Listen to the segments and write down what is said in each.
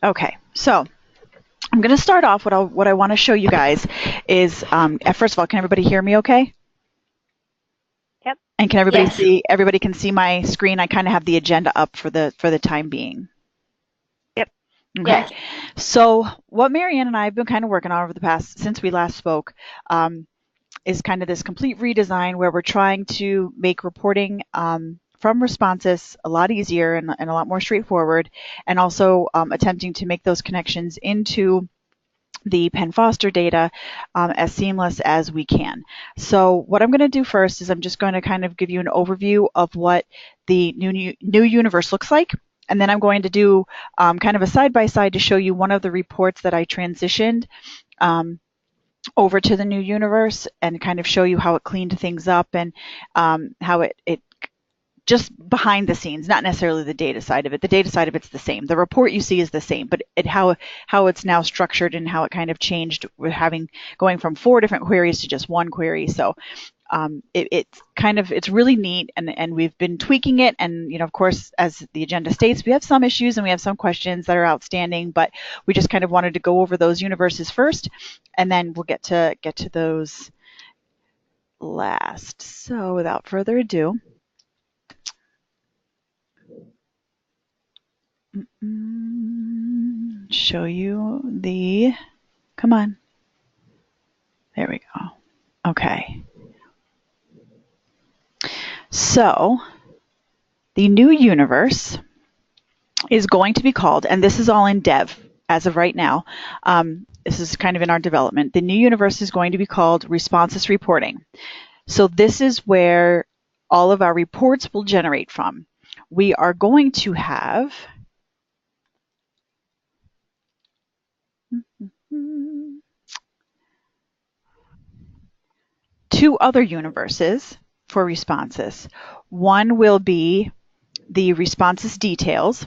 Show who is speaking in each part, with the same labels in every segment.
Speaker 1: Okay, so I'm going to start off. What I want to show you guys is, first of all, can everybody hear me okay?
Speaker 2: Yep.
Speaker 1: And can everybody
Speaker 2: Yes.
Speaker 1: see? Everybody can see my screen. I kind of have the agenda up for the time being.
Speaker 2: Yep.
Speaker 1: Okay.
Speaker 2: Yes.
Speaker 1: So what Marianne and I have been kind of working on over the past since we last spoke is kind of this complete redesign where we're trying to make reporting from Responsys a lot easier and a lot more straightforward, and also attempting to make those connections into the Penn Foster data as seamless as we can. So what I'm going to do first is I'm just going to kind of give you an overview of what the new universe looks like. And then I'm going to do kind of a side-by-side to show you one of the reports that I transitioned over to the new universe and kind of show you how it cleaned things up and how it just behind the scenes, not necessarily the data side of it. The data side of it's the same. The report you see is the same, but how it's now structured and how it kind of changed with going from 4 different queries to just one query. So it's really neat, and we've been tweaking it. And of course, as the agenda states, we have some issues and we have some questions that are outstanding, but we just kind of wanted to go over those universes first, and then we'll get to those last. So without further ado. Show you the, come on. There we go. Okay. So the new universe is going to be called, and this is all in dev as of right now. This is kind of in our development. The new universe is going to be called Responsys Reporting. So this is where all of our reports will generate from. We are going to have two other universes for Responsys. One will be the Responsys details.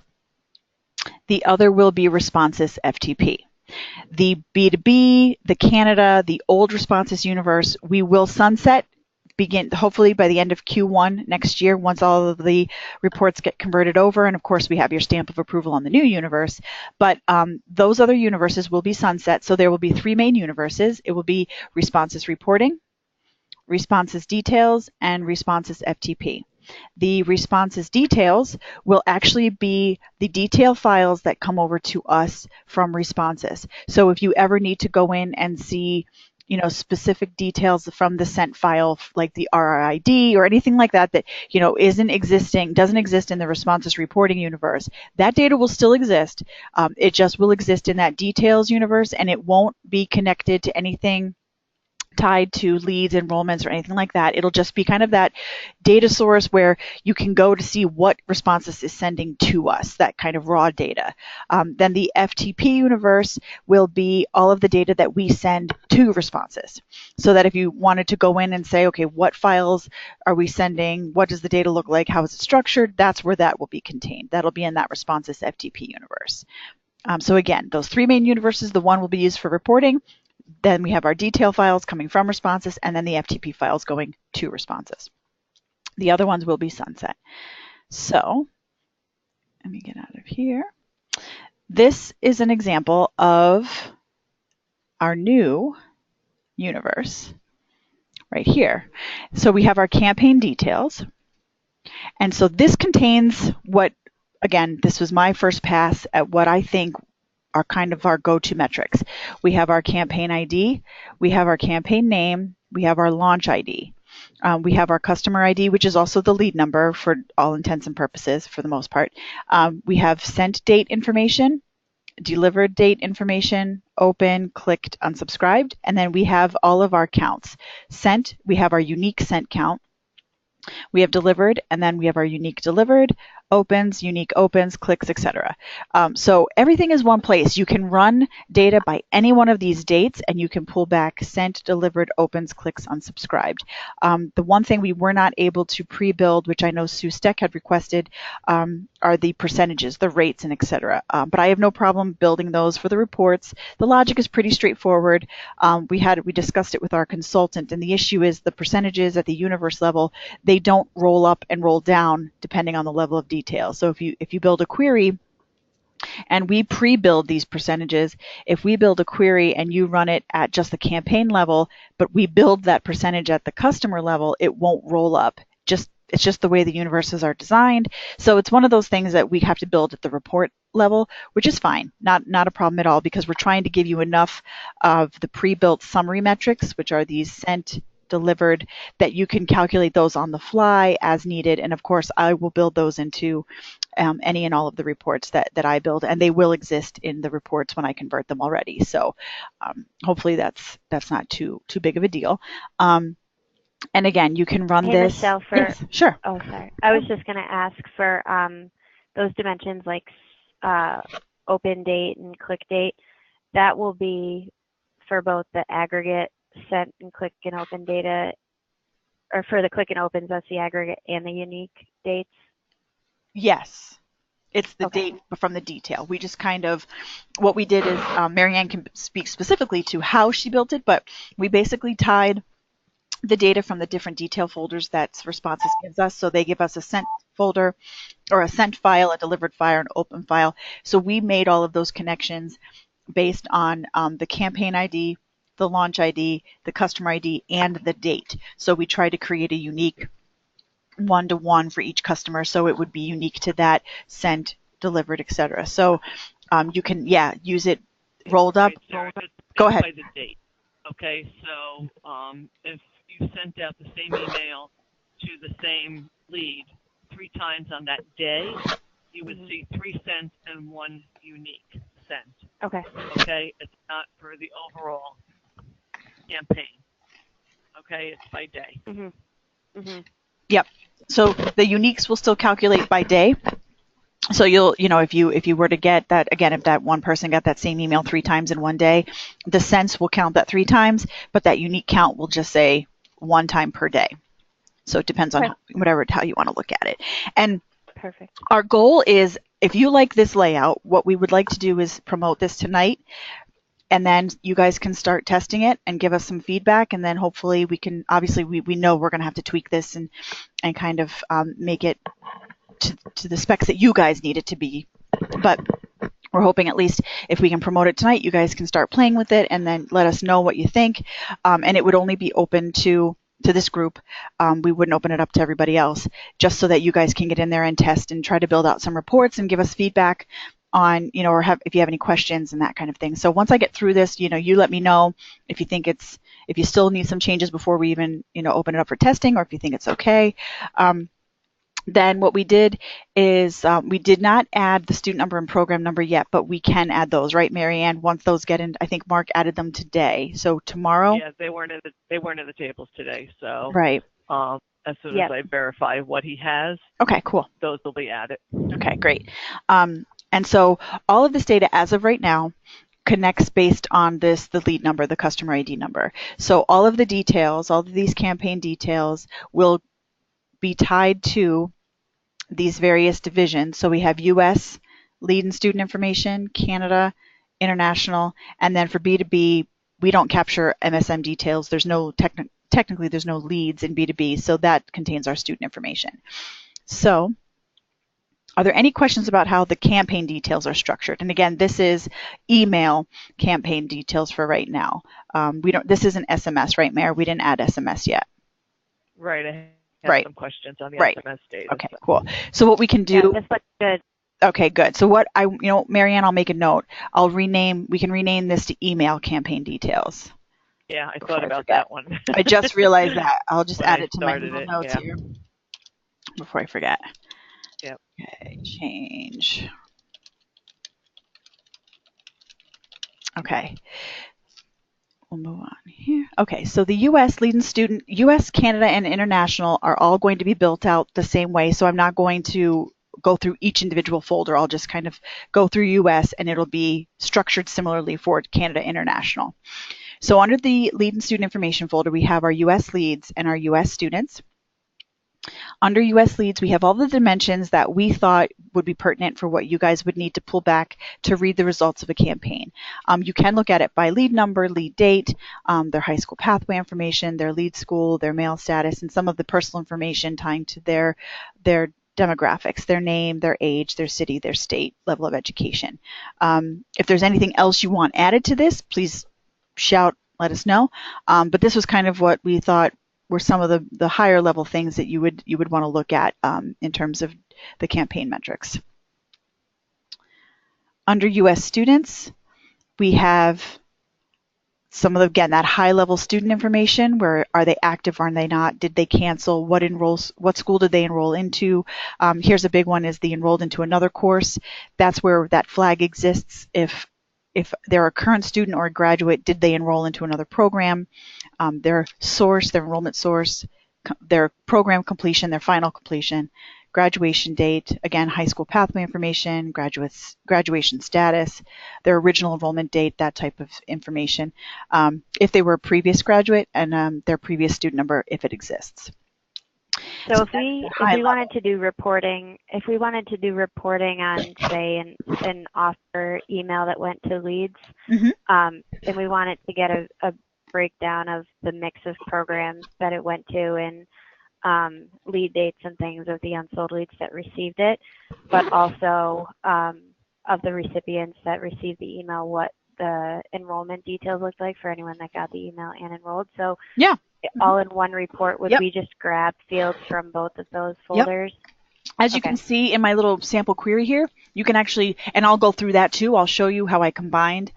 Speaker 1: The other will be Responsys FTP. The B2B, the Canada, the old Responsys universe, we will sunset begin hopefully by the end of Q1 next year once all of the reports get converted over. And of course, we have your stamp of approval on the new universe. But those other universes will be sunset. So there will be 3 main universes. It will be Responsys Reporting, Responsys Details, and Responsys FTP. The Responsys Details will actually be the detail files that come over to us from Responsys. So if you ever need to go in and see specific details from the sent file, like the RRID or anything like that doesn't exist in the Responsys reporting universe, that data will still exist. It just will exist in that details universe, and it won't be connected to anything tied to leads, enrollments, or anything like that. It'll just be kind of that data source where you can go to see what Responsys is sending to us, that kind of raw data. Then the FTP universe will be all of the data that we send to Responsys. So that if you wanted to go in and say, okay, what files are we sending? What does the data look like? How is it structured? That's where that will be contained. That'll be in that Responsys FTP universe. So again, those 3 main universes, the one will be used for reporting. Then we have our detail files coming from Responsys, and then the FTP files going to Responsys. The other ones will be sunset. So let me get out of here. This is an example of our new universe right here. So we have our campaign details. And so this contains what, again, this was my first pass at what I think are kind of our go-to metrics. We have our campaign ID, we have our campaign name, we have our launch ID. We have our customer ID, which is also the lead number for all intents and purposes for the most part. We have sent date information, delivered date information, open, clicked, unsubscribed, and then we have all of our counts. Sent, we have our unique sent count. We have delivered, and then we have our unique delivered, opens, unique opens, clicks, etc. So everything is one place. You can run data by any one of these dates, and you can pull back sent, delivered, opens, clicks, unsubscribed. The one thing we were not able to pre-build, which I know Sue Steck had requested, are the percentages, the rates, and etc. But I have no problem building those for the reports. The logic is pretty straightforward. We discussed it with our consultant, and the issue is the percentages at the universe level, they don't roll up and roll down depending on the level of detail. So if you build a query And we pre-build these percentages. If we build a query and you run it at just the campaign level, but we build that percentage at the customer level, it won't roll up. It's just the way the universes are designed. So it's one of those things that we have to build at the report level, which is fine, not a problem at all, because we're trying to give you enough of the pre-built summary metrics, which are these sent, delivered, that you can calculate those on the fly as needed. And of course, I will build those into any and all of the reports that I build, and they will exist in the reports when I convert them already. So hopefully that's not too big of a deal. And again, you can run this.
Speaker 2: Michelle,
Speaker 1: yes, sure.
Speaker 2: Oh, sorry. I was just going to ask for those dimensions like open date and click date. That will be for both the aggregate sent and click and open data, or for the click and opens, that's the aggregate and the unique dates?
Speaker 1: Yes. It's the date from the detail. We just kind of, what we did is, Marianne can speak specifically to how she built it, but we basically tied the data from the different detail folders that Responsys gives us. So they give us a sent folder or a sent file, a delivered file, an open file. So we made all of those connections based on the campaign ID, the launch ID, the customer ID, and the date. So we try to create a unique one-to-one for each customer, so it would be unique to that, sent, delivered, etc. So you can, use it rolled up. Go ahead.
Speaker 3: By the date. Okay, so if you sent out the same email to the same lead 3 times on that day, you would see 3 sent and 1 unique sent.
Speaker 2: Okay.
Speaker 3: Okay, it's not for the overall campaign. Okay, it's by day.
Speaker 2: Mm-hmm. Mm-hmm.
Speaker 1: Yep. So the uniques will still calculate by day. So if you were to get that, again, if that one person got that same email 3 times in one day, the sends will count that 3 times, but that unique count will just say 1 time per day. So it depends on how you want to look at it. And
Speaker 2: perfect.
Speaker 1: Our goal is, if you like this layout, what we would like to do is promote this tonight, and then you guys can start testing it and give us some feedback, and then hopefully we can, obviously we know we're going to have to tweak this and kind of make it to the specs that you guys need it to be. But we're hoping at least if we can promote it tonight, you guys can start playing with it and then let us know what you think. And it would only be open to this group. We wouldn't open it up to everybody else, just so that you guys can get in there and test and try to build out some reports and give us feedback on, or if you have any questions and that kind of thing. So once I get through this, you let me know if you think if you still need some changes before we even, open it up for testing, or if you think it's okay. Then what we did is we did not add the student number and program number yet, but we can add those, right, Marianne? Once those get in, I think Mark added them today. So tomorrow.
Speaker 3: Yeah, they weren't in the tables today. So
Speaker 1: right.
Speaker 3: As soon as I verify what he has,
Speaker 1: okay, cool.
Speaker 3: Those will be added.
Speaker 1: Okay, great. And so all of this data as of right now connects based on the lead number, the customer ID number. So all of the details, all of these campaign details will be tied to these various divisions. So we have US lead and student information, Canada, international, and then for B2B, we don't capture MSM details. There's no technically there's no leads in B2B, so that contains our student information. So are there any questions about how the campaign details are structured? And again, this is email campaign details for right now. This isn't SMS, right, Mayor? We didn't add SMS yet.
Speaker 3: Right. I have some questions on the SMS data.
Speaker 1: Okay, cool. So what we can do.
Speaker 2: Yeah, this looks good.
Speaker 1: Okay, good. So what Marianne, I'll make a note. We can rename this to email campaign details.
Speaker 3: Yeah, I thought about that one.
Speaker 1: I just realized that. I'll just add it to my
Speaker 3: Google
Speaker 1: notes here before I forget.
Speaker 3: Yep.
Speaker 1: Okay, change. Okay. We'll move on here. Okay, so the U.S. lead and student, U.S., Canada, and international are all going to be built out the same way. So I'm not going to go through each individual folder. I'll just kind of go through U.S. and it'll be structured similarly for Canada International. So under the lead and student information folder, we have our U.S. leads and our U.S. students. Under U.S. leads, we have all the dimensions that we thought would be pertinent for what you guys would need to pull back to read the results of a campaign. You can look at it by lead number, lead date, their high school pathway information, their lead school, their mail status, and some of the personal information tying to their demographics, their name, their age, their city, their state, level of education. If there's anything else you want added to this, please shout, let us know. But this was kind of what we thought were some of the higher level things that you would want to look at in terms of the campaign metrics. Under U.S. students, we have some of the, again, that high level student information, where are they active, are they not, did they cancel, what school did they enroll into. Here's a big one, is they enrolled into another course. That's where that flag exists. If they're a current student or a graduate, did they enroll into another program, their source, their enrollment source, their program completion, their final completion, graduation date, again, high school pathway information, graduation status, their original enrollment date, that type of information. If they were a previous graduate, and their previous student number, if it exists.
Speaker 2: So if we wanted to do reporting, on, say, an offer email that went to leads, and we wanted to get a breakdown of the mix of programs that it went to, and lead dates and things of the unsold leads that received it, but also of the recipients that received the email, what the enrollment details looked like for anyone that got the email and enrolled. So
Speaker 1: yeah,
Speaker 2: all in one report, would we just grab fields from both of those folders?
Speaker 1: As you can see in my little sample query here, you can actually, and I'll go through that too, I'll show you how I combined.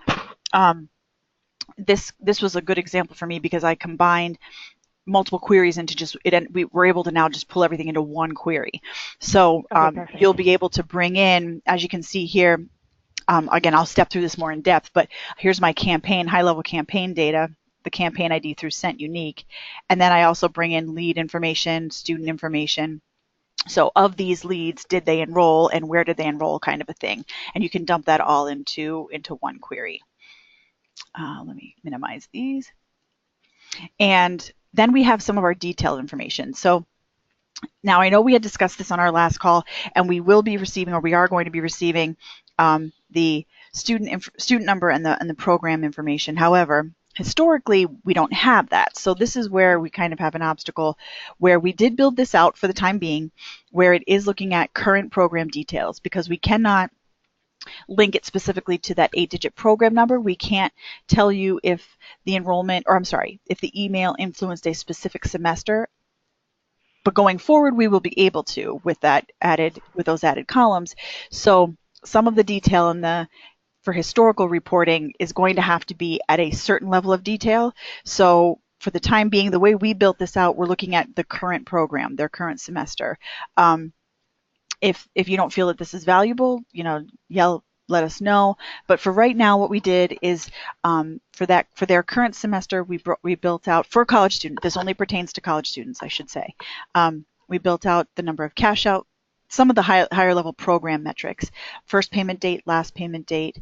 Speaker 1: This was a good example for me, because I combined multiple queries into just it, and we were able to now just pull everything into one query. So you'll be able to bring in, as you can see here, again, I'll step through this more in depth, but here's my campaign, high-level campaign data, the campaign ID through sent unique, and then I also bring in lead information, student information. So of these leads, did they enroll, and where did they enroll, kind of a thing. And you can dump that all into one query. Let me minimize these. And then we have some of our detailed information. So now I know we had discussed this on our last call, and we will be receiving, or we are going to be receiving, the student number and the program information. However, historically, we don't have that. So this is where we kind of have an obstacle, where we did build this out for the time being, where it is looking at current program details, because we cannot link it specifically to that 8-digit program number. We can't tell you if the enrollment, or I'm sorry, if the email influenced a specific semester. But going forward, we will be able to with those added columns. So some of the detail for historical reporting is going to have to be at a certain level of detail. So for the time being, the way we built this out, we're looking at the current program, their current semester. If you don't feel that this is valuable, let us know. But for right now, what we did is for their current semester, we built out, for college students, this only pertains to college students, I should say, we built out the number of cash out, some of the higher level program metrics, first payment date, last payment date,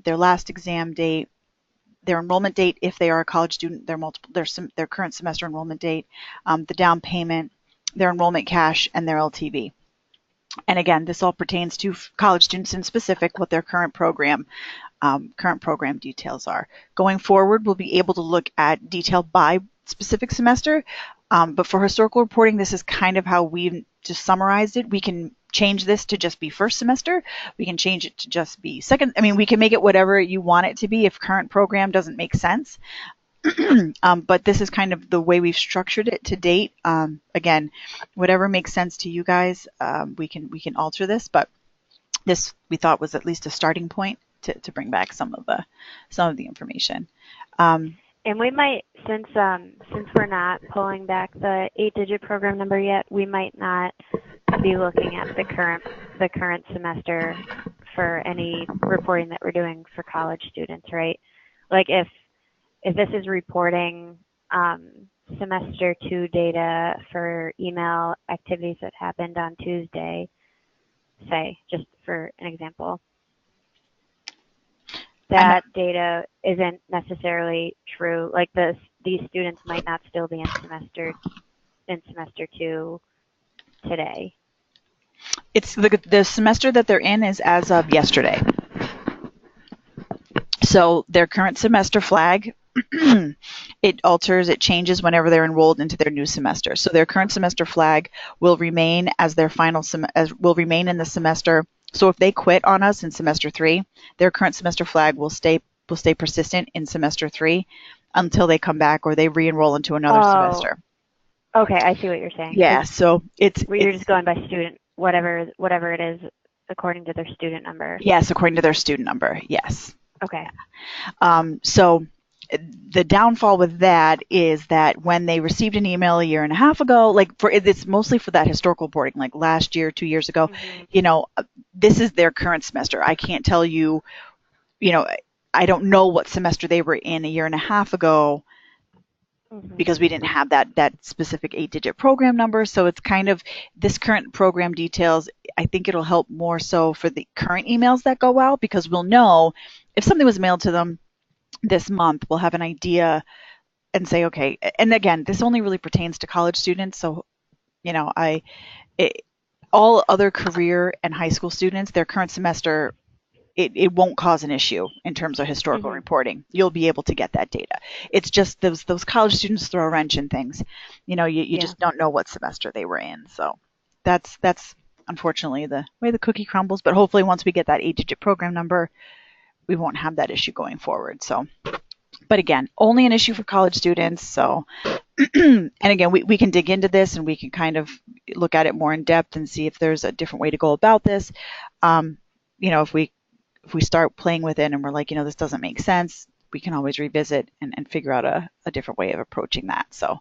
Speaker 1: their last exam date, their enrollment date if they are a college student, their current semester enrollment date, the down payment, their enrollment cash, and their LTV. And again, this all pertains to college students in specific, what their current program details are. Going forward, we'll be able to look at detail by specific semester, but for historical reporting, this is kind of how we've just summarized it. We can change this to just be first semester. We can change it to just be second. I mean, we can make it whatever you want it to be if current program doesn't make sense. But this is kind of the way we've structured it to date. Again, whatever makes sense to you guys, we can alter this, but this we thought was at least a starting point to bring back some of the information.
Speaker 2: And we might, since we're not pulling back the 8-digit program number yet, we might not be looking at the current semester for any reporting that we're doing for college students, right? Like if this is reporting semester 2 data for email activities that happened on Tuesday, say, just for an example, that data isn't necessarily true. Like these students might not still be in semester 2 today.
Speaker 1: It's the semester that they're in is as of yesterday. So their current semester flag it alters, it changes whenever they're enrolled into their new semester. So their current semester flag will remain as their will remain in the semester. So if they quit on us in semester 3, their current semester flag will stay persistent in semester 3 until they come back or they re-enroll into another semester.
Speaker 2: Okay, I see what you're saying.
Speaker 1: Yeah, so
Speaker 2: you're just going by student, whatever it is, according to their student number.
Speaker 1: Yes, according to their student number. Yes.
Speaker 2: Okay.
Speaker 1: So the downfall with that is that when they received an email a year and a half ago, it's mostly for that historical reporting, like last year, 2 years ago, this is their current semester. I can't tell you, I don't know what semester they were in a year and a half ago because we didn't have that specific 8-digit program number. So it's kind of this current program details. I think it'll help more so for the current emails that go out, because we'll know if something was mailed to them this month, we'll have an idea and say, okay, and again, this only really pertains to college students. So, all other career and high school students, their current semester, it won't cause an issue in terms of historical reporting. You'll be able to get that data. It's just those college students throw a wrench in things. You just don't know what semester they were in. So that's unfortunately the way the cookie crumbles. But hopefully once we get that 8-digit program number, we won't have that issue going forward. So, but again, only an issue for college students. So, and again, we can dig into this and we can kind of look at it more in depth and see if there's a different way to go about this. If we start playing with it and we're like, this doesn't make sense, we can always revisit and figure out a different way of approaching that. So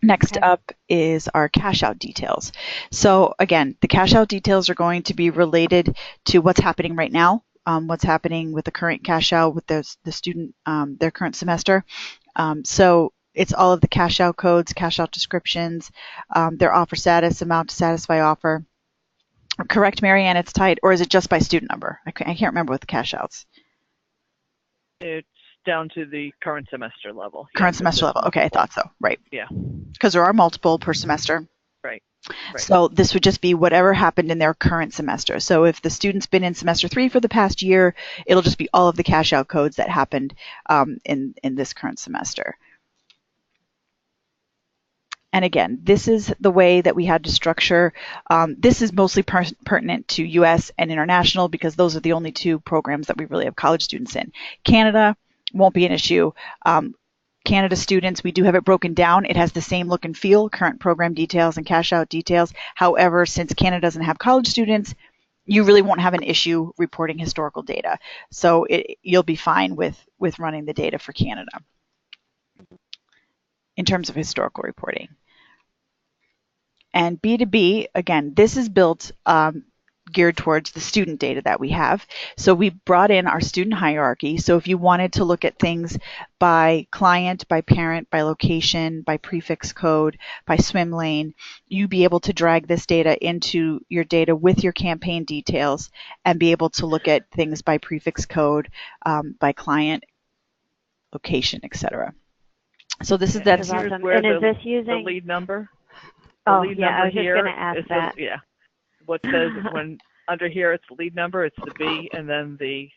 Speaker 1: next up is our cash out details. So again, the cash out details are going to be related to what's happening right now, what's happening with the current cash out with the student, their current semester. So it's all of the cash out codes, cash out descriptions, their offer status, amount to satisfy offer. Correct, Marianne, it's tied, or is it just by student number? I can't remember with the cash outs.
Speaker 3: It's down to the current semester level.
Speaker 1: Current semester level. Okay, I thought so. Right.
Speaker 3: Yeah.
Speaker 1: Because there are multiple per semester.
Speaker 3: Right.
Speaker 1: So this would just be whatever happened in their current semester. So if the student's been in semester 3 for the past year, it'll just be all of the cash out codes that happened in this current semester. And again, this is the way that we had to structure. This is mostly pertinent to U.S. and international because those are the only 2 programs that we really have college students in. Canada won't be an issue. Canada students, we do have it broken down. It has the same look and feel, current program details and cash out details. However, since Canada doesn't have college students, you really won't have an issue reporting historical data. So you'll be fine with running the data for Canada in terms of historical reporting. And B2B, again, this is built geared towards the student data that we have. So we brought in our student hierarchy. So if you wanted to look at things by client, by parent, by location, by prefix code, by swim lane, you'd be able to drag this data into your data with your campaign details and be able to look at things by prefix code, by client, location, etc. So this is that.
Speaker 2: Awesome. And is this using
Speaker 3: the lead number?
Speaker 2: Oh, yeah, I was just going to ask that.
Speaker 3: Yeah. What says when under here it's the lead number, it's the B, and then the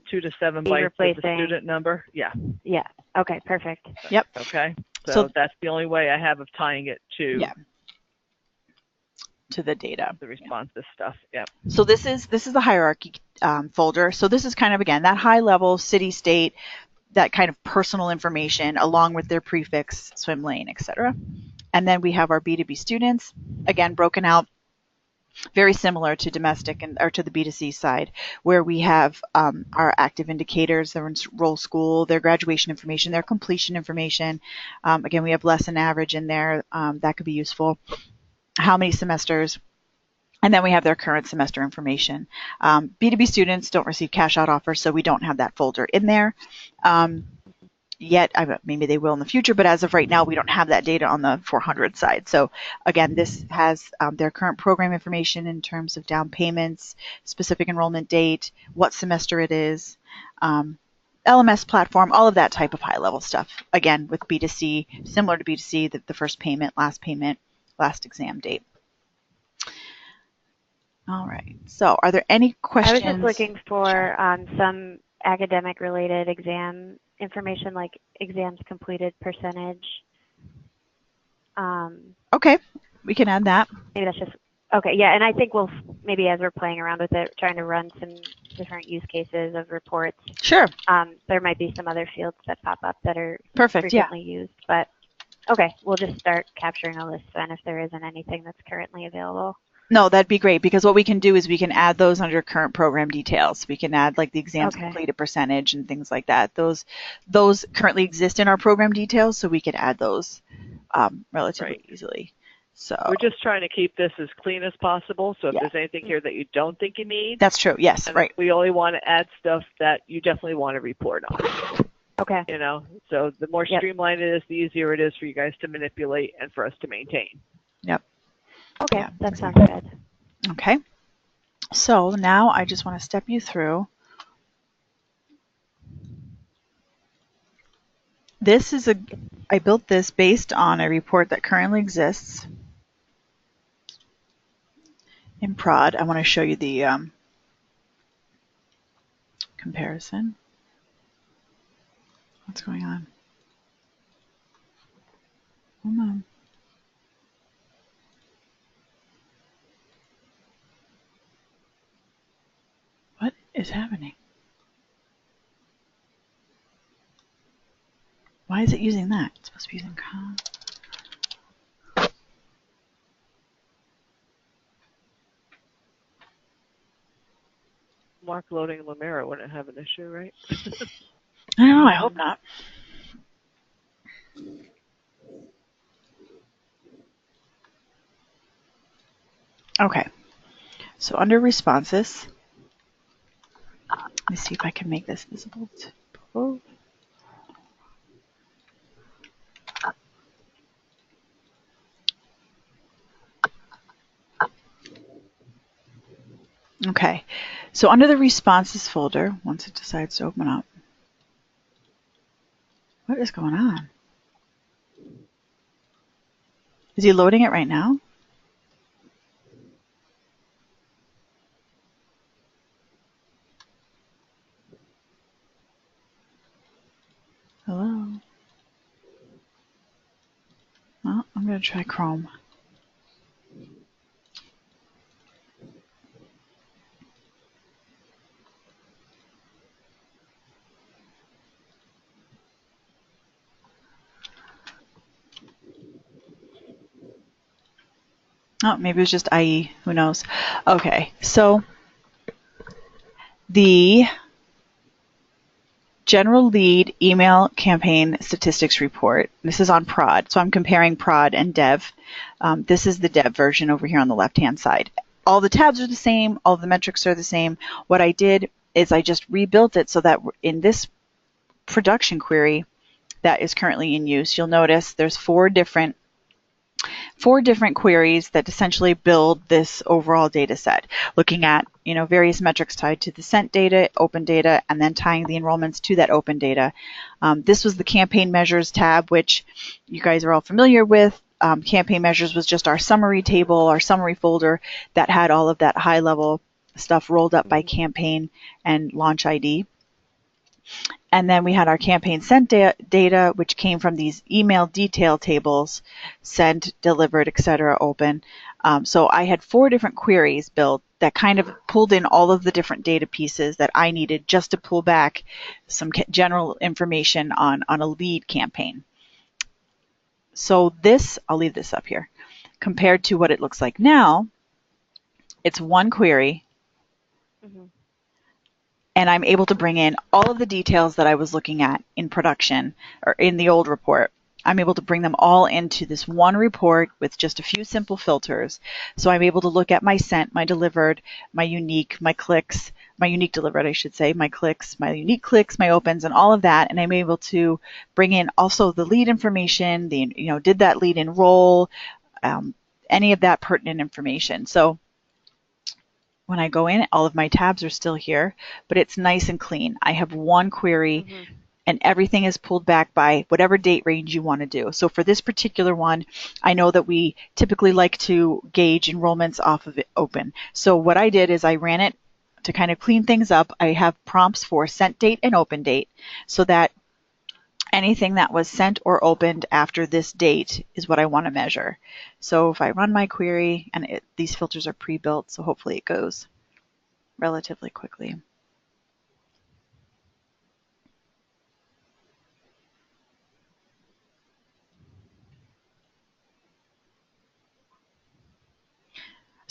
Speaker 3: 2 to 7 bytes of the student number. Yeah.
Speaker 2: Yeah. Okay. Perfect.
Speaker 1: Yep.
Speaker 3: Okay. So that's the only way I have of tying it to
Speaker 1: to the data,
Speaker 3: the responses stuff. Yeah.
Speaker 1: So this is the hierarchy folder. So this is kind of again that high level city state, that kind of personal information along with their prefix, swim lane, etc. And then we have our B2B students, again broken out, very similar to domestic or to the B2C side, where we have our active indicators, their roll school, their graduation information, their completion information. Again, we have lesson average in there. That could be useful. How many semesters? And then we have their current semester information. B2B students don't receive cash out offers, so we don't have that folder in there yet. Maybe they will in the future, but as of right now, we don't have that data on the 400 side. So again, this has their current program information in terms of down payments, specific enrollment date, what semester it is, LMS platform, all of that type of high-level stuff. Again, with B2C, similar to B2C, the first payment, last exam date. All right. So are there any questions?
Speaker 2: I was just looking for some academic related exam information, like exams completed percentage.
Speaker 1: Okay, we can add that.
Speaker 2: Maybe that's just, okay, yeah, and I think we'll, maybe as we're playing around with it, trying to run some different use cases of reports.
Speaker 1: Sure.
Speaker 2: There might be some other fields that pop up that are
Speaker 1: Perfect,
Speaker 2: frequently used, but okay, we'll just start capturing a list then if there isn't anything that's currently available.
Speaker 1: No, that'd be great, because what we can do is we can add those under current program details. We can add like the exams completed percentage and things like that. Those currently exist in our program details, so we can add those relatively easily. So
Speaker 4: we're just trying to keep this as clean as possible. So if there's anything here that you don't think you need,
Speaker 1: that's true. Yes, right.
Speaker 4: We only want to add stuff that you definitely want to report on.
Speaker 2: Okay.
Speaker 4: You know, so the more streamlined it is, the easier it is for you guys to manipulate and for us to maintain.
Speaker 1: Yep.
Speaker 2: Okay, that sounds good.
Speaker 1: Okay. So now I just want to step you through. This is I built this based on a report that currently exists in prod. I want to show you the comparison. What's going on? Hold on. What is happening? Why is it using that? It's supposed to be using
Speaker 4: Mark loading Lumira wouldn't have an issue, right?
Speaker 1: I don't know. I hope not. Okay. So under Responsys, let me see if I can make this visible to both. Okay, so under the Responses folder, once it decides to open up, what is going on? Is he loading it right now? Hello? Well, I'm going to try Chrome. Oh, maybe it was just IE. Who knows? Okay, so the General Lead Email Campaign Statistics Report. This is on prod, so I'm comparing prod and dev. This is the dev version over here on the left-hand side. All the tabs are the same. All the metrics are the same. What I did is I just rebuilt it so that in this production query that is currently in use, you'll notice there's four different queries that essentially build this overall data set, looking at various metrics tied to the sent data, open data, and then tying the enrollments to that open data. This was the campaign measures tab, which you guys are all familiar with. Campaign measures was just our summary table, our summary folder that had all of that high level stuff rolled up by campaign and launch ID. And then we had our campaign sent data, which came from these email detail tables, sent, delivered, etc., open. So I had four different queries built that kind of pulled in all of the different data pieces that I needed just to pull back some general information on a lead campaign. So this, I'll leave this up here. Compared to what it looks like now, it's one query. Mm-hmm. And I'm able to bring in all of the details that I was looking at in production or in the old report. I'm able to bring them all into this one report with just a few simple filters. So I'm able to look at my sent, my delivered, my unique, my clicks, my unique delivered, I should say, my clicks, my unique clicks, my opens, and all of that. And I'm able to bring in also the lead information, did that lead enroll, any of that pertinent information. So when I go in, all of my tabs are still here, but it's nice and clean. I have one query, and everything is pulled back by whatever date range you want to do. So for this particular one, I know that we typically like to gauge enrollments off of it open. So what I did is I ran it to kind of clean things up, I have prompts for sent date and open date, so that anything that was sent or opened after this date is what I want to measure. So if I run my query, and these filters are pre-built, so hopefully it goes relatively quickly.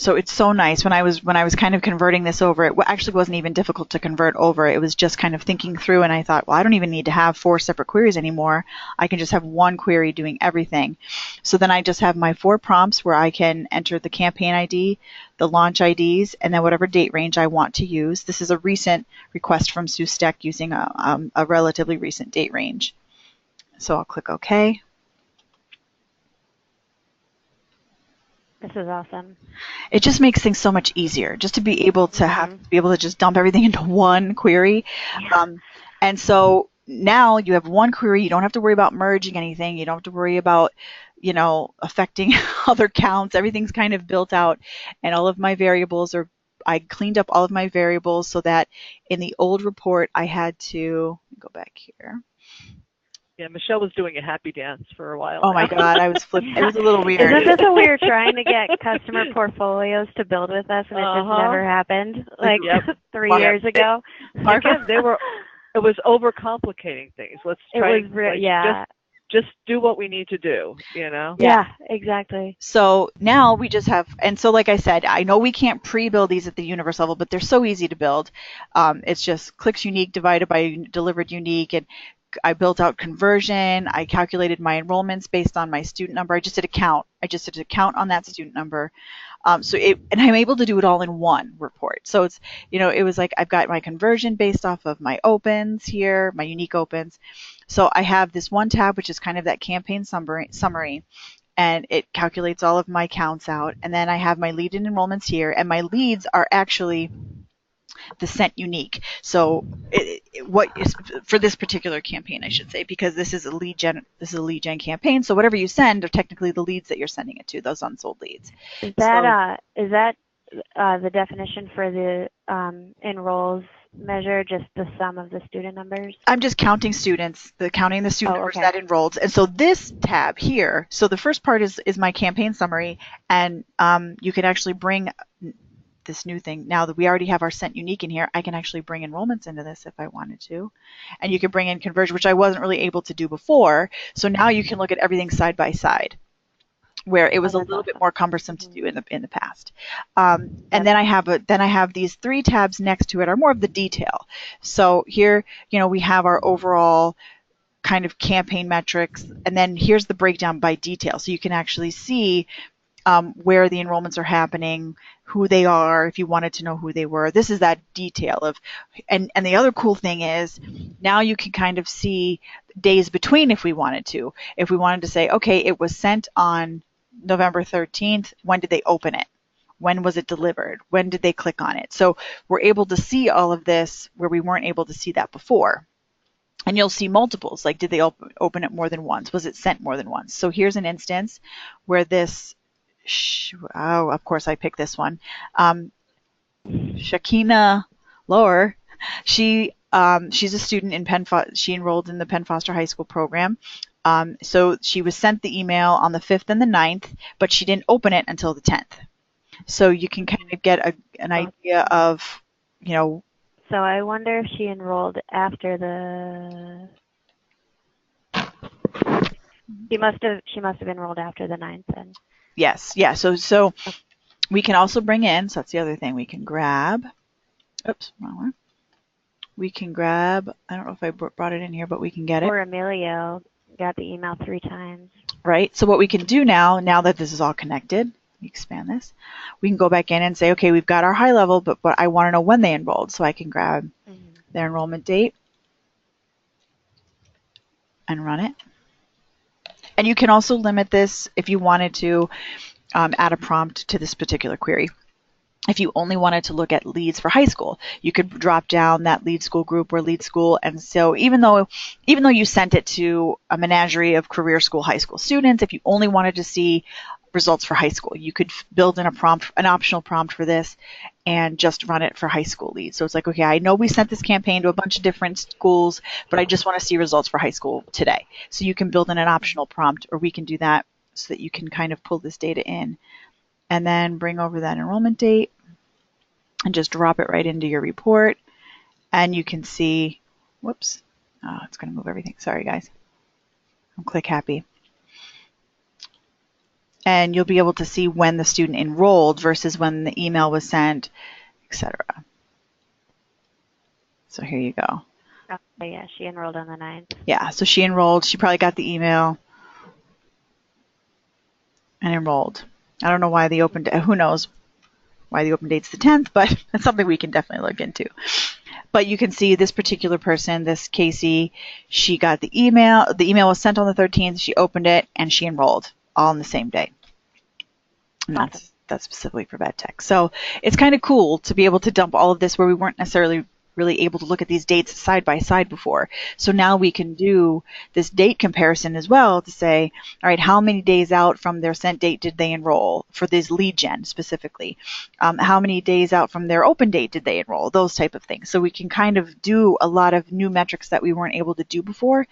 Speaker 1: So it's so nice. When I was kind of converting this over, it actually wasn't even difficult to convert over. It was just kind of thinking through, and I thought, well, I don't even need to have 4 separate queries anymore. I can just have one query doing everything. So then I just have my 4 prompts where I can enter the campaign ID, the launch IDs, and then whatever date range I want to use. This is a recent request from Sue Steck using a relatively recent date range. So I'll click OK.
Speaker 2: This is awesome.
Speaker 1: It just makes things so much easier, just to be able to just dump everything into one query.
Speaker 2: Yeah.
Speaker 1: And so now you have one query. You don't have to worry about merging anything. You don't have to worry about, affecting other counts. Everything's kind of built out, and all of my variables I cleaned up all of my variables so that in the old report I had to go back here.
Speaker 4: Yeah, Michelle was doing a happy dance for a while.
Speaker 1: Oh my God, I was flipping. It was a little weird.
Speaker 2: Isn't this what we were trying to get customer portfolioes to build with us, and it just never happened? Like 3 years ago.
Speaker 4: Because it was overcomplicating things. Let's try. Just do what we need to do.
Speaker 2: Yeah, exactly.
Speaker 1: So now we just have, and so like I said, I know we can't pre-build these at the universe level, but they're so easy to build. It's just clicks unique divided by delivered unique, and I built out conversion. I calculated my enrollments based on my student number. I just did a count. On that student number. And I'm able to do it all in one report. So it's, it was like I've got my conversion based off of my opens here, my unique opens. So I have this one tab, which is kind of that campaign summary, and it calculates all of my counts out. And then I have my lead and enrollments here, and my leads are actually the sent unique. So what is for this particular campaign, I should say, because this is a lead gen campaign. So whatever you send are technically the leads that you're sending it to, those unsold leads.
Speaker 2: Is that the definition for the enrolls measure, just the sum of the student numbers?
Speaker 1: I'm just counting students, counting the student numbers that enrolled. And so this tab here, so the first part is my campaign summary, and you can actually bring this new thing. Now that we already have our sent unique in here, I can actually bring enrollments into this if I wanted to. And you can bring in conversion, which I wasn't really able to do before. So now you can look at everything side by side, where it was a little bit more cumbersome to do in the past. And then I have these 3 tabs next to it are more of the detail. So here, we have our overall kind of campaign metrics, and then here's the breakdown by detail. So you can actually see where the enrollments are happening, who they are, if you wanted to know who they were. This is that detail of, and the other cool thing is now you can kind of see days between if we wanted to. If we wanted to say, okay, it was sent on November 13th, when did they open it? When was it delivered? When did they click on it? So we're able to see all of this where we weren't able to see that before. And you'll see multiples, like did they open it more than once? Was it sent more than once? So here's an instance where this, of course I picked this one. Shakina Lower, she's a student in she enrolled in the Penn Foster High School program. So she was sent the email on the 5th and the 9th, but she didn't open it until the 10th. So you can kind of get an idea of,
Speaker 2: So I wonder if she enrolled after the. She must have enrolled after the 9th then.
Speaker 1: Yes, yeah. So we can also bring in. So that's the other thing we can grab. Oops, wrong one. We can grab. I don't know if I brought it in here, but we can get it.
Speaker 2: Or Emilio got the email 3 times.
Speaker 1: Right. So what we can do now that this is all connected, expand this, we can go back in and say, okay, we've got our high level, but I want to know when they enrolled. So I can grab their enrollment date and run it. And you can also limit this if you wanted to add a prompt to this particular query. If you only wanted to look at leads for high school, you could drop down that lead school group or lead school. And so even though you sent it to a menagerie of career school, high school students, if you only wanted to see results for high school. You could build in an optional prompt for this and just run it for high school leads. So it's like, okay, I know we sent this campaign to a bunch of different schools, but I just want to see results for high school today. So you can build in an optional prompt, or we can do that so that you can kind of pull this data in and then bring over that enrollment date and just drop it right into your report. And you can see, whoops, it's going to move everything. Sorry, guys. I'm click happy. And you'll be able to see when the student enrolled versus when the email was sent, etc. So here you go.
Speaker 2: Oh, yeah, she enrolled on the 9th.
Speaker 1: Yeah, so she enrolled. She probably got the email and enrolled. I don't know why the open, who knows why the open date's the 10th, but that's something we can definitely look into. But you can see this particular person, this Casey, she got the email. The email was sent on the 13th. She opened it and she enrolled all on the same day. And that's specifically for VetTech. So it's kind of cool to be able to dump all of this where we weren't necessarily really able to look at these dates side by side before. So now we can do this date comparison as well to say, all right, how many days out from their sent date did they enroll for this lead gen specifically? How many days out from their open date did they enroll? Those type of things. So we can kind of do a lot of new metrics that we weren't able to do before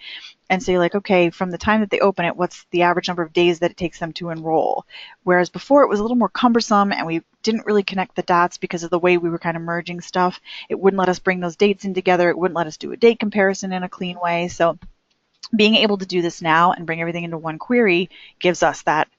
Speaker 1: and say like, okay, from the time that they open it, what's the average number of days that it takes them to enroll? Whereas before it was a little more cumbersome and we didn't really connect the dots because of the way we were kind of merging stuff. It wouldn't let us bring those dates in together. It wouldn't let us do a date comparison in a clean way. So being able to do this now and bring everything into one query gives us that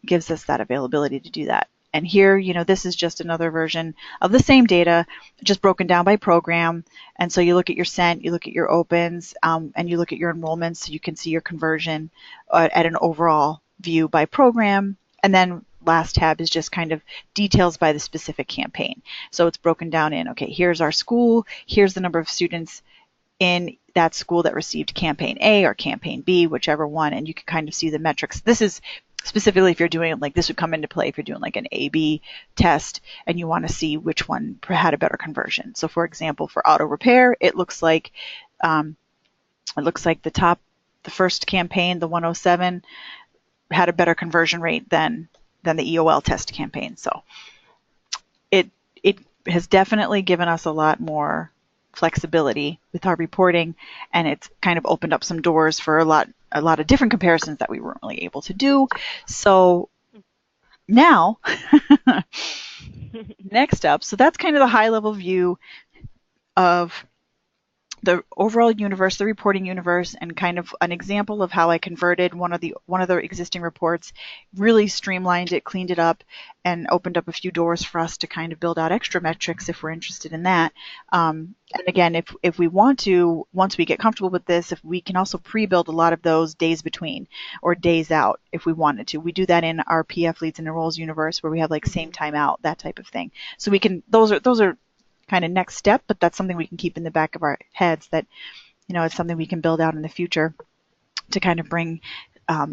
Speaker 1: availability to do that. And here, you know, this is just another version of the same data, just broken down by program. And so you look at your sent, you look at your opens, and you look at your enrollments, so you can see your conversion at an overall view by program. And then last tab is just kind of details by the specific campaign. So it's broken down in, okay, here's our school, here's the number of students in that school that received campaign A or campaign B, whichever one, and you can kind of see the metrics. This is specifically if you're doing it, like this would come into play if you're doing like an A/B test and you want to see which one had a better conversion. So for example, for auto repair, it looks like the first campaign, the 107, had a better conversion rate than the EOL test campaign. So it has definitely given us a lot more flexibility with our reporting, and it's kind of opened up some doors for a lot of different comparisons that we weren't really able to do. So now, next up, so that's kind of the high level view of the overall universe, the reporting universe, and kind of an example of how I converted one of the existing reports, really streamlined it, cleaned it up, and opened up a few doors for us to kind of build out extra metrics if we're interested in that. And again, if we want to, once we get comfortable with this, if we can also pre-build a lot of those days between or days out if we wanted to. We do that in our PF leads and enrolls universe where we have like same time out, that type of thing. So we can, those are kind of next step, but that's something we can keep in the back of our heads that, you know, it's something we can build out in the future to kind of bring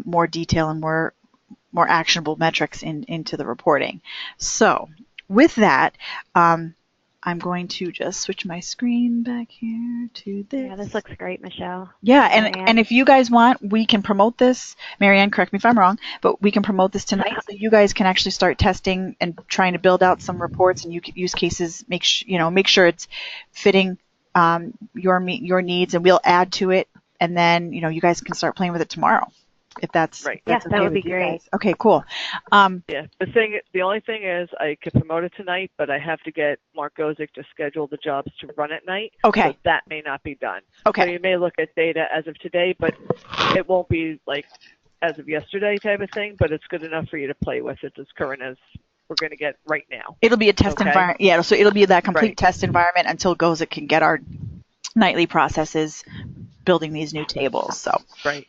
Speaker 1: more detail and more actionable metrics into the reporting. So with that, I'm going to just switch my screen back here to this.
Speaker 2: Yeah, this looks great, Michelle.
Speaker 1: Yeah, and if you guys want, we can promote this. Marianne, correct me if I'm wrong, but we can promote this tonight so you guys can actually start testing and trying to build out some reports and use cases. Make sure it's fitting your needs, and we'll add to it. And then you guys can start playing with it tomorrow. If that's
Speaker 2: right.
Speaker 1: That's
Speaker 2: that would be great.
Speaker 1: Guys. Okay, cool.
Speaker 4: Yeah, the only thing is I could promote it tonight, but I have to get Mark Gozick to schedule the jobs to run at night.
Speaker 1: Okay.
Speaker 4: So that may not be done.
Speaker 1: Okay.
Speaker 4: So you may look at data as of today, but it won't be like as of yesterday type of thing, but it's good enough for you to play with. It's as current as we're going to get right now.
Speaker 1: It'll be a test environment. Yeah, so it'll be that complete test environment until Gozick can get our nightly processes building these new tables. So
Speaker 4: Right.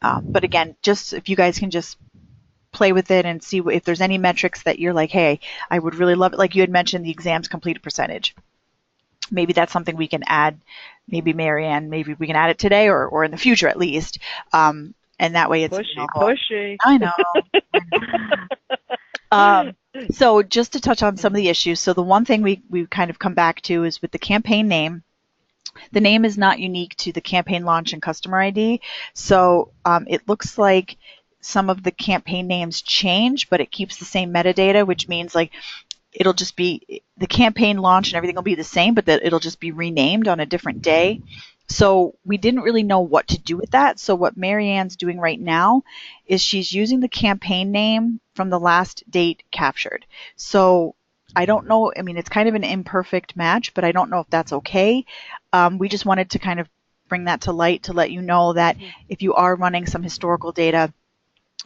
Speaker 1: But again, just if you guys can just play with it and see if there's any metrics that you're like, hey, I would really love it. Like you had mentioned, the exams completed percentage. Maybe that's something we can add. Maybe Marianne, maybe we can add it today or in the future at least. And that way it's
Speaker 4: pushy.
Speaker 1: I know. So just to touch on some of the issues. So the one thing we kind of come back to is with the campaign name. The name is not unique to the campaign launch and customer ID. So it looks like some of the campaign names change, but it keeps the same metadata, which means like it'll just be the campaign launch and everything will be the same, but that it'll just be renamed on a different day. So we didn't really know what to do with that. So what Marianne's doing right now is she's using the campaign name from the last date captured. So I don't know, I mean, it's kind of an imperfect match, but I don't know if that's okay. We just wanted to kind of bring that to light to let you know that if you are running some historical data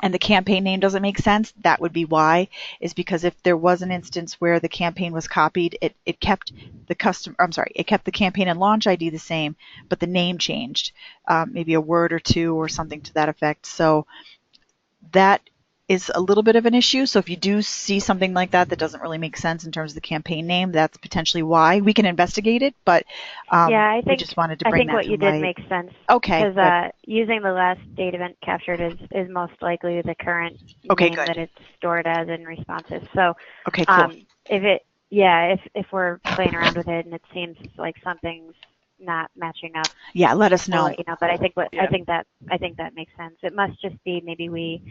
Speaker 1: and the campaign name doesn't make sense, that would be why, is because if there was an instance where the campaign was copied, it kept the it kept the campaign and launch ID the same, but the name changed, maybe a word or two or something to that effect. So that is a little bit of an issue. So if you do see something like that that doesn't really make sense in terms of the campaign name, that's potentially why. We can investigate it, but
Speaker 2: I think,
Speaker 1: we just wanted to bring that to light.
Speaker 2: I think what you did makes sense.
Speaker 1: Okay.
Speaker 2: Because using the last date event captured is most likely the current name that it's stored as in Responsys. So
Speaker 1: okay, cool.
Speaker 2: if we're playing around with it and it seems like something's not matching up,
Speaker 1: let us know.
Speaker 2: But I think I think that makes sense. It must just be maybe we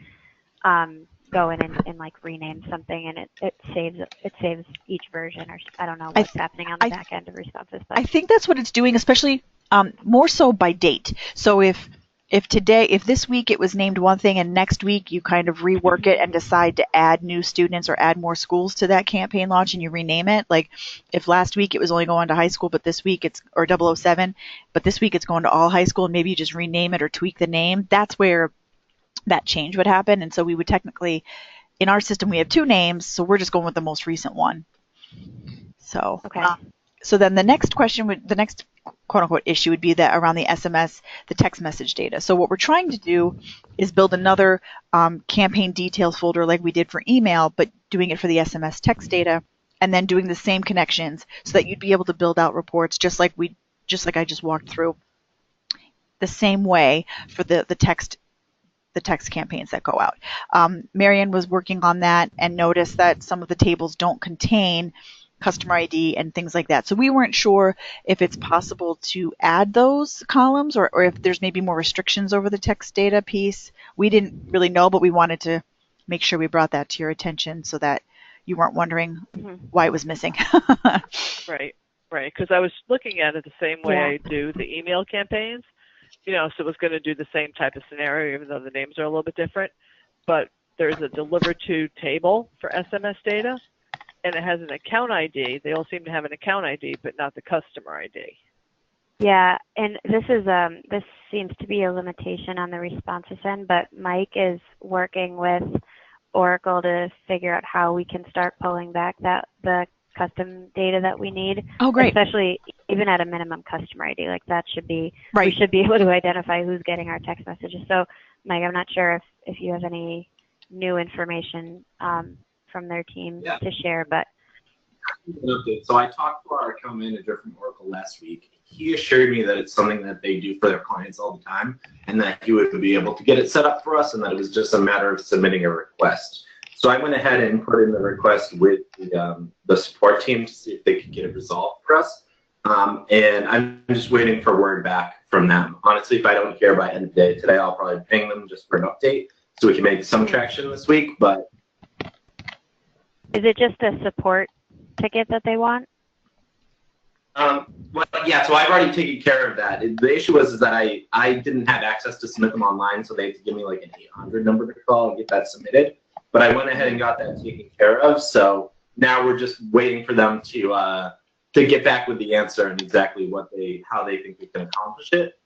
Speaker 2: go in and like rename something, and it saves each version, or I don't know what's happening on the back end of Responsys. But
Speaker 1: I think that's what it's doing, especially more so by date. So if this week it was named one thing and next week you kind of rework it and decide to add new students or add more schools to that campaign launch and you rename it, like if last week it was only going to high school, but this week or 007, but this week it's going to all high school, and maybe you just rename it or tweak the name, that's where that change would happen. And so we would technically, in our system, we have two names, so we're just going with the most recent one. So, so then the next question the next quote unquote issue would be that around the SMS, the text message data. So what we're trying to do is build another campaign details folder like we did for email, but doing it for the SMS text data, and then doing the same connections so that you'd be able to build out reports just like I just walked through, the same way for the text campaigns that go out. Marianne was working on that and noticed that some of the tables don't contain customer ID and things like that. So we weren't sure if it's possible to add those columns or if there's maybe more restrictions over the text data piece. We didn't really know, but we wanted to make sure we brought that to your attention so that you weren't wondering why it was missing.
Speaker 4: Right, because I was looking at it the same way I do the email campaigns. So it was going to do the same type of scenario, even though the names are a little bit different. But there's a deliver to table for SMS data, and it has an account ID. They all seem to have an account ID, but not the customer ID.
Speaker 2: Yeah, and this seems to be a limitation on the Responsys end, but Mike is working with Oracle to figure out how we can start pulling back the custom data that we need.
Speaker 1: Oh, great.
Speaker 2: Especially even at a minimum customer ID. Like that should be,
Speaker 1: right.
Speaker 2: We should be able to identify who's getting our text messages. So, Mike, I'm not sure if you have any new information from their team to share, but.
Speaker 5: So I talked to our account manager from Oracle last week. He assured me that it's something that they do for their clients all the time, and that he would be able to get it set up for us, and that it was just a matter of submitting a request. So I went ahead and put in the request with the support team to see if they could get it resolved for us. And I'm just waiting for word back from them. Honestly, if I don't hear by end of day today, I'll probably ping them just for an update so we can make some traction this week. But
Speaker 2: is it just a support ticket that they want?
Speaker 5: Well, yeah, so I've already taken care of that. The issue is that I didn't have access to submit them online, so they had to give me like an 800 number to call and get that submitted. But I went ahead and got that taken care of. So now we're just waiting for them to get back with the answer and exactly how they think we can accomplish it.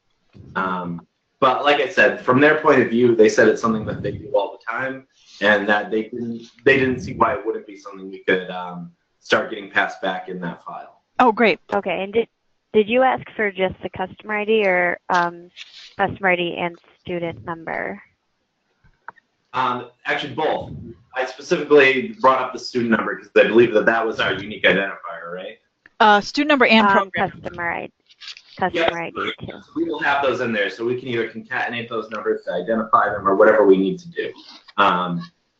Speaker 5: But like I said, from their point of view, they said it's something that they do all the time, and that they didn't see why it wouldn't be something we could start getting passed back in that file.
Speaker 1: Oh, great.
Speaker 2: Okay, and did you ask for just the customer ID or customer ID and student number?
Speaker 5: Actually, both. I specifically brought up the student number because I believe that was our unique identifier, right?
Speaker 1: Student number and program.
Speaker 2: Customer ID too.
Speaker 5: So we will have those in there, so we can either concatenate those numbers to identify them or whatever we need to do.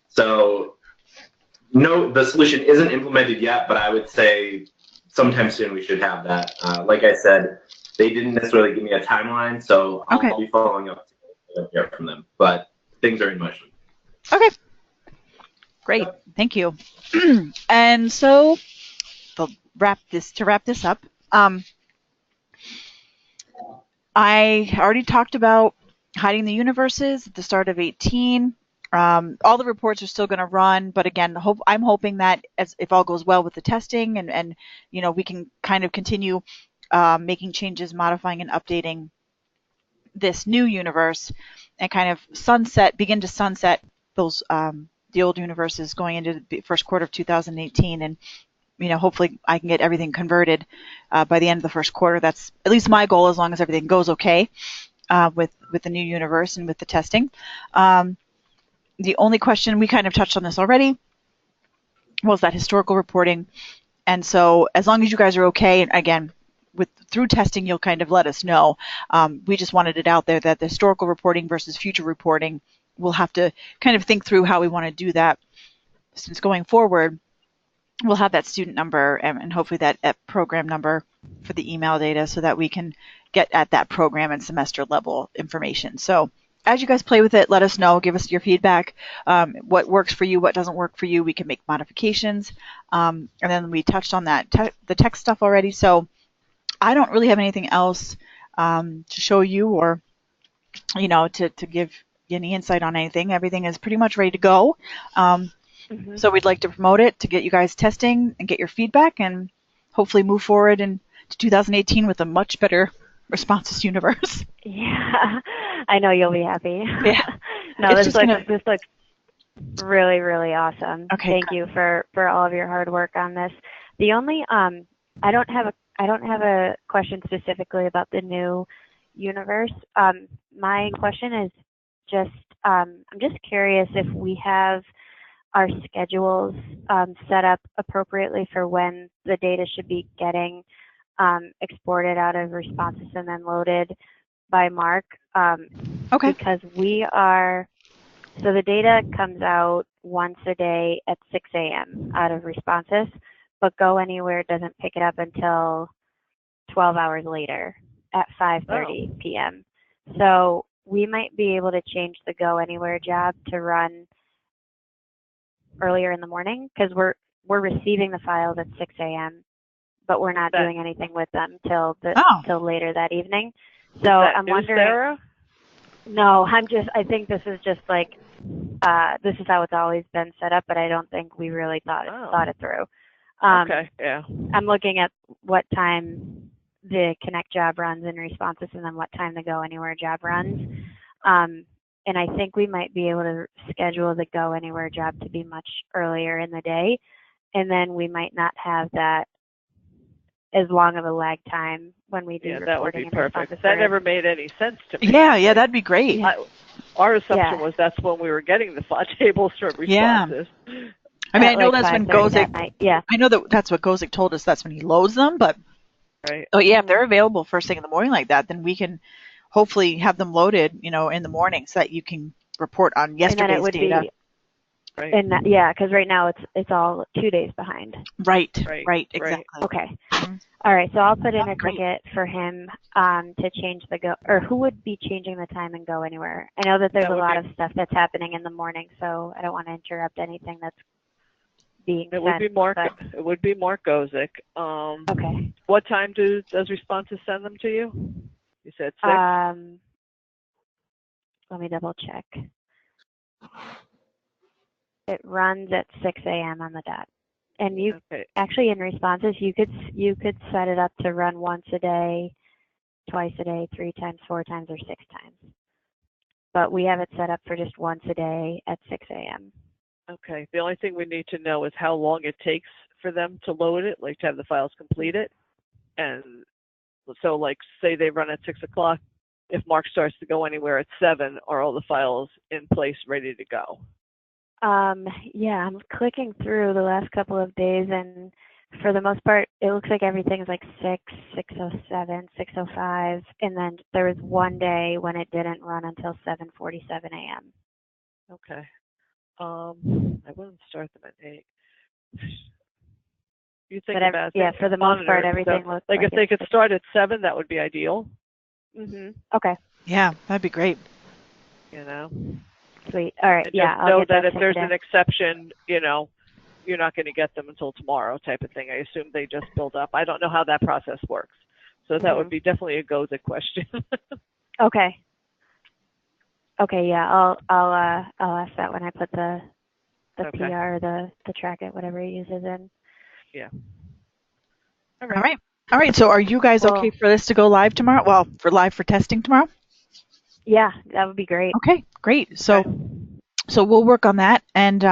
Speaker 5: So no, the solution isn't implemented yet, but I would say sometime soon we should have that. Like I said, they didn't necessarily give me a timeline, so I'll be following up to hear from them. But things are in motion.
Speaker 1: Okay, great.
Speaker 5: Yep.
Speaker 1: Thank you. And so to wrap this up, I already talked about hiding the universes at the start of 18. All the reports are still going to run, but again, I'm hoping that if all goes well with the testing and we can kind of continue making changes, modifying and updating this new universe and kind of begin to sunset those the old universes going into the first quarter of 2018, and hopefully I can get everything converted by the end of the first quarter. That's at least my goal, as long as everything goes okay with the new universe and with the testing. The only question, we kind of touched on this already, was that historical reporting. And so as long as you guys are okay, and again, through testing, you'll kind of let us know. We just wanted it out there that the historical reporting versus future reporting, we'll have to kind of think through how we want to do that, since going forward, we'll have that student number and hopefully that program number for the email data so that we can get at that program and semester level information. So as you guys play with it, let us know, give us your feedback, what works for you, what doesn't work for you. We can make modifications. And then we touched on that, the text stuff already. So I don't really have anything else to show you or, to give any insight on anything. Everything is pretty much ready to go. So we'd like to promote it to get you guys testing and get your feedback and hopefully move forward into 2018 with a much better Responsys universe.
Speaker 2: Yeah, I know you'll be happy.
Speaker 1: Yeah.
Speaker 2: No, this looks really, really awesome.
Speaker 1: Okay,
Speaker 2: Thank you for all of your hard work on this. The only I don't have a question specifically about the new universe. My question is just I'm just curious if we have our schedules set up appropriately for when the data should be getting exported out of Responsys and then loaded by Mark.
Speaker 1: Okay.
Speaker 2: Because so the data comes out once a day at 6 a.m. out of Responsys, but Go Anywhere doesn't pick it up until 12 hours later at 5:30 p.m. So we might be able to change the Go Anywhere job to run earlier in the morning, because we're receiving the files at 6 a.m., but we're not doing anything with them till later that evening. So I'm wondering. Sarah? No, I think this is just like this is how it's always been set up, but I don't think we really thought it through.
Speaker 4: Okay, yeah.
Speaker 2: I'm looking at what time the Connect job runs in Responsys and then what time the Go Anywhere job runs. And I think we might be able to schedule the Go Anywhere job to be much earlier in the day, and then we might not have that as long of a lag time when we do reporting.
Speaker 4: That would be perfect. That never made any sense to me.
Speaker 1: Yeah, that'd be great.
Speaker 4: Our assumption was that's when we were getting the file tables from Responsys.
Speaker 1: Yeah. I mean, I know that's when Gozik. I know that's what Gozik told us. That's when he loads them, but if they're available first thing in the morning like that, then we can hopefully have them loaded, in the morning so that you can report on yesterday's data.
Speaker 2: And because right now it's all 2 days behind.
Speaker 1: Right, exactly.
Speaker 2: Okay. All right, so I'll put in a ticket for him to change or who would be changing the time and Go Anywhere? I know that there's a lot of stuff that's happening in the morning, so I don't want to interrupt anything that's being sent.
Speaker 4: It would be Mark Gozik.
Speaker 2: Okay.
Speaker 4: What time does Responsys send them to you? You said 6?
Speaker 2: Let me double check. It runs at 6 a.m. on the dot. And you actually in Responsys, you could set it up to run once a day, twice a day, 3 times, 4 times, or 6 times. But we have it set up for just once a day at 6 a.m.
Speaker 4: Okay. The only thing we need to know is how long it takes for them to load it, like to have the files completed. And so, like, say they run at 6 o'clock. If Mark starts to Go Anywhere at 7, are all the files in place, ready to go?
Speaker 2: I'm clicking through the last couple of days, and for the most part, it looks like everything's like 6, 6:07, 6:05, and then there was one day when it didn't run until 7:47 a.m.
Speaker 4: Okay. I wouldn't start them at 8. You think about it?
Speaker 2: Yeah, for the most part, everything looks
Speaker 4: like if they could start at 7, that would be ideal.
Speaker 2: Okay.
Speaker 1: Yeah, that'd be great.
Speaker 2: Sweet. All right.
Speaker 4: And
Speaker 2: Yeah.
Speaker 4: just
Speaker 2: I'll
Speaker 4: know
Speaker 2: get
Speaker 4: that
Speaker 2: that
Speaker 4: if there's
Speaker 2: taken
Speaker 4: an exception, you know, you're not going to get them until tomorrow type of thing. I assume they just build up. I don't know how that process works. So that would be definitely a GoTo question.
Speaker 2: Okay. Okay. Yeah. I'll ask that when I put the
Speaker 4: Okay.
Speaker 2: PR, the track it, whatever he uses in.
Speaker 4: Yeah.
Speaker 1: All right. All right. So are you guys
Speaker 2: Cool.
Speaker 1: okay for this to go live tomorrow? Well, for testing tomorrow?
Speaker 2: Yeah, that would be great.
Speaker 1: Okay, great. So we'll work on that. And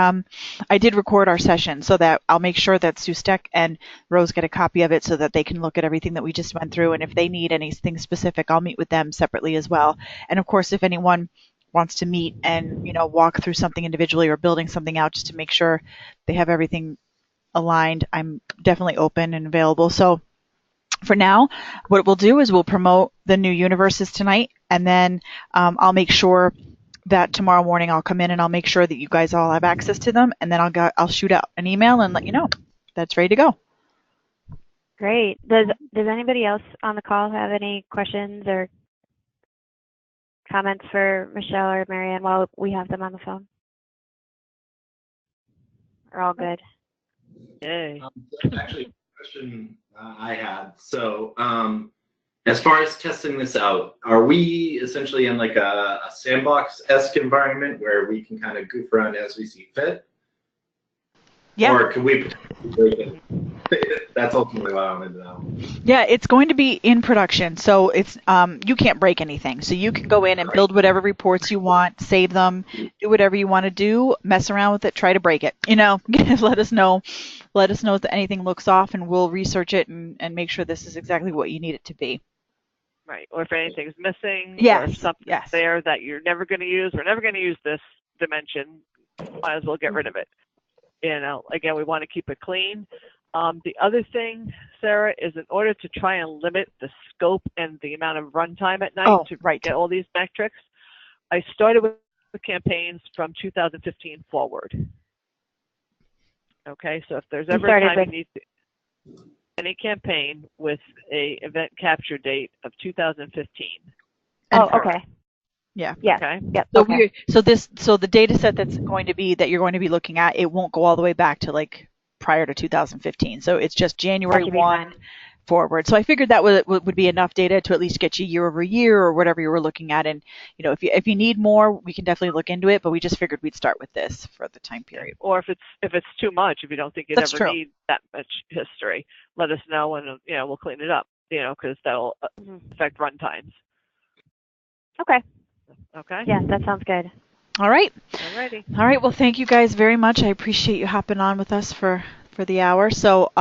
Speaker 1: I did record our session so that I'll make sure that Sustek and Rose get a copy of it so that they can look at everything that we just went through. And if they need anything specific, I'll meet with them separately as well. And of course, if anyone wants to meet and, you know, walk through something individually or building something out just to make sure they have everything aligned, I'm definitely open and available. So for now, what we'll do is we'll promote the new universes tonight, and then I'll make sure that tomorrow morning I'll come in and I'll make sure that you guys all have access to them, and then I'll shoot out an email and let you know that's ready to go.
Speaker 2: Great. Does anybody else on the call have any questions or comments for Michelle or Marianne while we have them on the phone? We're all good.
Speaker 4: Yay.
Speaker 5: Actually, a question I had. So, as far as testing this out, are we essentially in like a sandbox-esque environment where we can kind of goof around as we see fit?
Speaker 1: Yeah.
Speaker 5: Or could we potentially break it? That's ultimately what I wanted to know.
Speaker 1: Yeah, it's going to be in production, so it's you can't break anything. So you can go in and build whatever reports you want, save them, do whatever you want to do, mess around with it, try to break it. You know, let us know if anything looks off, and we'll research it and make sure this is exactly what you need it to be.
Speaker 4: Right. Or if anything's missing,
Speaker 1: Yes.
Speaker 4: or if something's there that you're never going to use, we're never going to use this dimension, might as well get rid of it. You know, again, we want to keep it clean. The other thing, Sarah, is in order to try and limit the scope and the amount of runtime at night to get all these metrics, I started with the campaigns from 2015 forward. Okay, so if there's ever a time you need any campaign with a event capture date of 2015.
Speaker 2: Oh, okay.
Speaker 1: Yeah.
Speaker 2: Yeah.
Speaker 4: Okay.
Speaker 2: Yep.
Speaker 1: So
Speaker 2: okay.
Speaker 1: so the data set that you're going to be looking at, it won't go all the way back to like prior to 2015. So it's just January 1 forward. So I figured that would be enough data to at least get you year over year or whatever you were looking at. And you know, if you need more, we can definitely look into it. But we just figured we'd start with this for the time period.
Speaker 4: Or if it's too much, if you don't think you'd ever need that much history, let us know and we'll clean it up. You know, because that'll affect run times.
Speaker 2: Okay.
Speaker 4: Okay.
Speaker 2: Yeah, that sounds good.
Speaker 1: All right.
Speaker 4: Alrighty.
Speaker 1: All right. Well, thank you guys very much. I appreciate you hopping on with us for the hour. So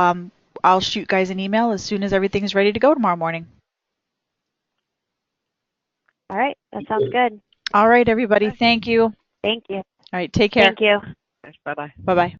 Speaker 1: I'll shoot guys an email as soon as everything is ready to go tomorrow morning.
Speaker 2: All right. That sounds good.
Speaker 1: All right, everybody. Thank you.
Speaker 2: Thank you.
Speaker 1: All right. Take care.
Speaker 2: Thank you.
Speaker 4: Bye-bye.
Speaker 1: Bye-bye.